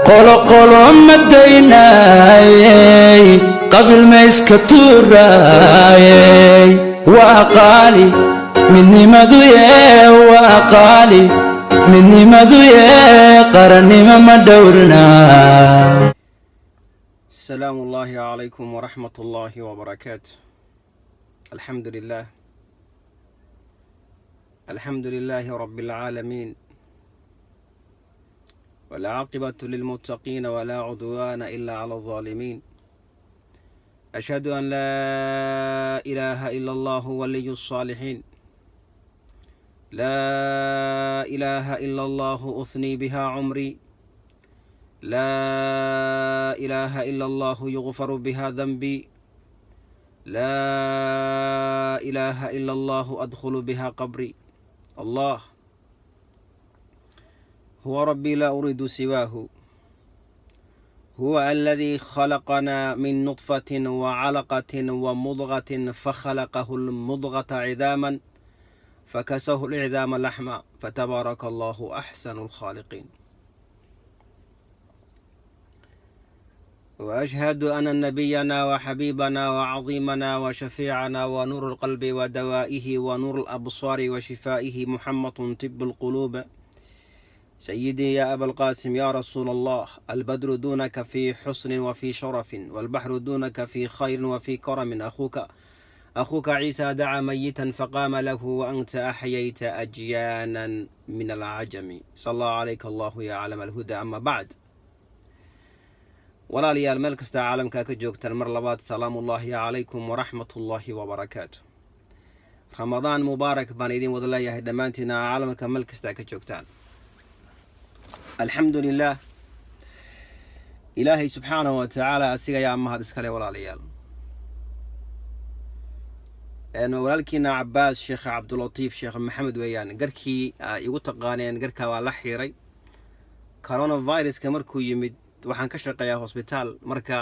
qolo qolo ma daynaayey qabil ma iska tuuraayey waa qaali midnimadu yee waa qaali midnimadu yee qarannimo ma dhowrnaa. السلام الله عليكم ورحمة الله وبركاته. الحمد لله رب العالمين، والعاقبة للمتقين ولا عدوان إلا على الظالمين. أشهد أن لا إله إلا الله ولي الصالحين، لا إله إلا الله أثني بها عمري، لا إله إلا الله يغفر بها ذنبي، لا إله إلا الله أدخل بها قبري. الله هو ربي لا أريد سواه، هو الذي خلقنا من نطفة وعلقة ومضغة فخلقه المضغة عظاما فكسه العظام لحما فتبارك الله أحسن الخالقين. وأشهد أن نبينا وحبيبنا وعظيمنا وشفيعنا ونور القلب ودوائه ونور الأبصار وشفائه محمد طب القلوب. سيدي يا أبا القاسم يا رسول الله، البدر دونك في حسن وفي شرف، والبحر دونك في خير وفي كرم. أخوك عيسى دعا ميتا فقام له، وأنت أحييت أجيانا من العجم. صلى الله عليك الله يا علم الهدى. أما بعد، walaalayaal meel kasta caalamka ka joogtaan, mar labaad salaamullaahi calaykum waraxmatullaahi wabarakaatu. ramadaan mubaarak baan idin wada leeyahay dhammaantiina caalamka meel kasta ka joogtaan. alxamdu lilaah, ilaahay subxaanahu wa tacaala asiga ayaa mahad iskale. walaalayaal, walaalkiina cabaas sheekh cabdulatiif sheekh maxamed weeyaan. garkii igu taqaaneen garkaa waa la xiiray. coronaviruska markuu yimid waxaan ka shaqeeyaa hosbitaal, marka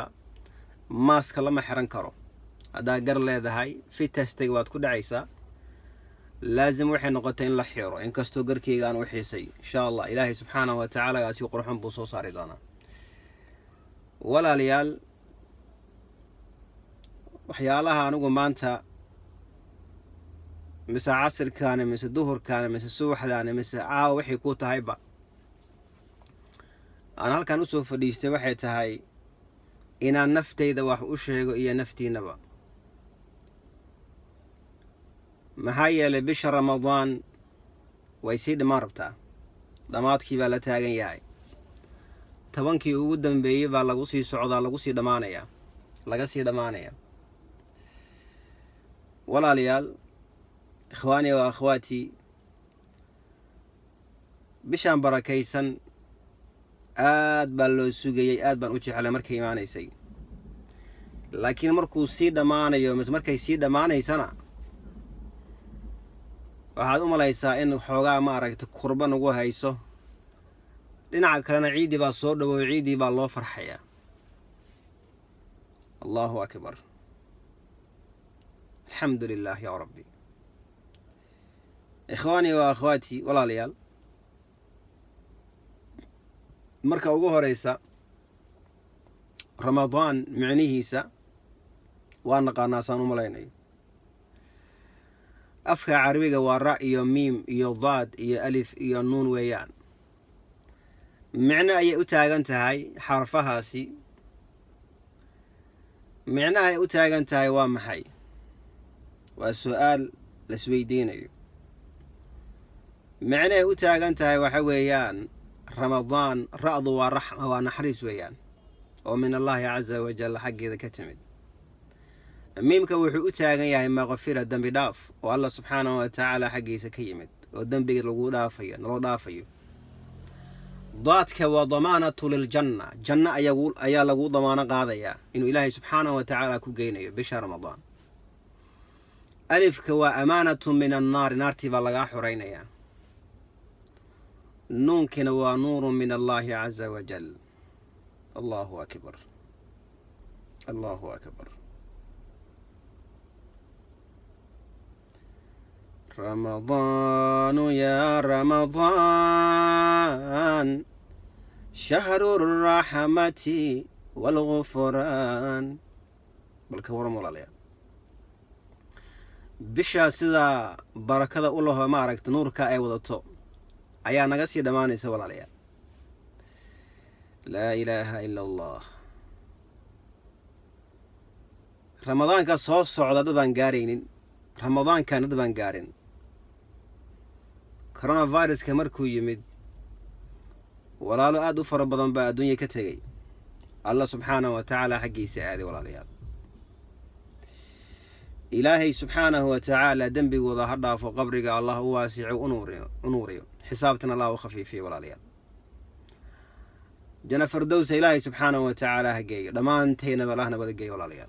maaska lama xiran karo. haddaa gar leedahay fitastayga waad ku dhacaysaa, laazim waxay noqotay in la xiro, inkastoo garkayga aan u xiisay. insha allah ilaahay subxaanahu wa tacaala asi qurxon buu soo saari doonaa. walaalayaal, waxyaalaha anigu maanta mise casirkaani mise duhurkaani mise subaxdaani mise caawa waxay ku tahayba aan halkan u soo fadhiistay waxay tahay inaan naftayda wax u sheego iyo naftiinaba. maxaa yeelay bisha ramadaan way sii dhammaan rabtaa, dhammaadkii baa la taagan yahay. 10kii ugu dambeeyey baa lagu sii socdaa, laga sii dhammaanayaa. walaalayaal, ikhwaani wa akhwaatii, bishaan barakaysan aad baa loo sugayey, aad baan u jeclay markay imaanaysay. laakiin markuu sii dhammaanayo mise markay sii dhammaanaysana waxaad u malaysaa in xoogaa ma aragta kurba nagu hayso. dhinaca kalena ciiddii baa soo dhawow, ciiddii baa loo farxayaa. allahu akbar, alxamdu lilah yaa rabbi. ikhwaanii wa akhwaatii, walaalayaal, marka ugu horeysa ramadaan micnihiisa waa naqaanaa saan u malaynayo. afka carabiga waa ra iyo miim iyo daad iyo alif iyo nuun weeyaan. micno ayay u taagan tahay xarfahaasi. micnaha ay u taagan tahay waa maxay? waa su-aal laisweydiinayo. micnahay u taagan tahay waxa weeyaan ramadaan, ra'du waa raxma, waa naxariis weeyaan, oo min allaahi caza wajal xaggeeda ka timid. miimka wuxuu u taagan yahay maqfira, dembi dhaaf oo allah subxaanahu wa tacaala xaggiisa ka yimid, oo dembiga lagu dhaafayo, naloo dhaafayo. daadka waa damaanatu liljanna, janno ayaa lagu damaano qaadayaa inuu ilaahay subxaanahu wa tacaala ku geynayo bisha ramadaan. alifka waa amaanatu min annaari, naartii baa lagaa xoraynayaa. nuunkina waa nuuru min allaahi caza wajal. allahu akbar, allahu akbar. رمضان يا رمضان شهر الرحمة والغفران بالكورم ولا ليا بشا سيدا بركة الله ما عرفت نورك أي وضعته أيا نغسي دماني سوى ليا لا إله إلا الله رمضان كصوص صعود دبان قارين رمضان كان دبان قارين كورونا فيروس كمركو يمد ولا له أدو فربضان با الدنيا كتغي الله سبحانه وتعالى حقي سعادي ولا ليال إلهي سبحانه وتعالى دنبي وظهر ضعف قبرك الله واسع ونوري حسابتنا الله خفيفي ولا ليال جنة فردوس إلهي سبحانه وتعالى حقي لما انتهينا بلاهنا بدقي ولا ليال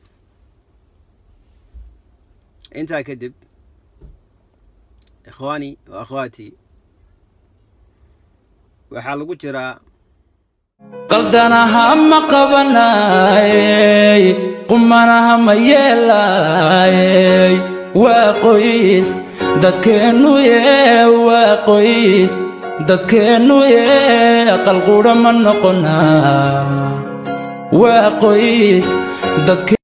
انت كذب إخواني وأخواتي وحال قجرا قلدنا هم قبناي قمنا هم يلاي وقويس دكنو يا وقويس دكنو يا قلقورا من نقنا وقويس دك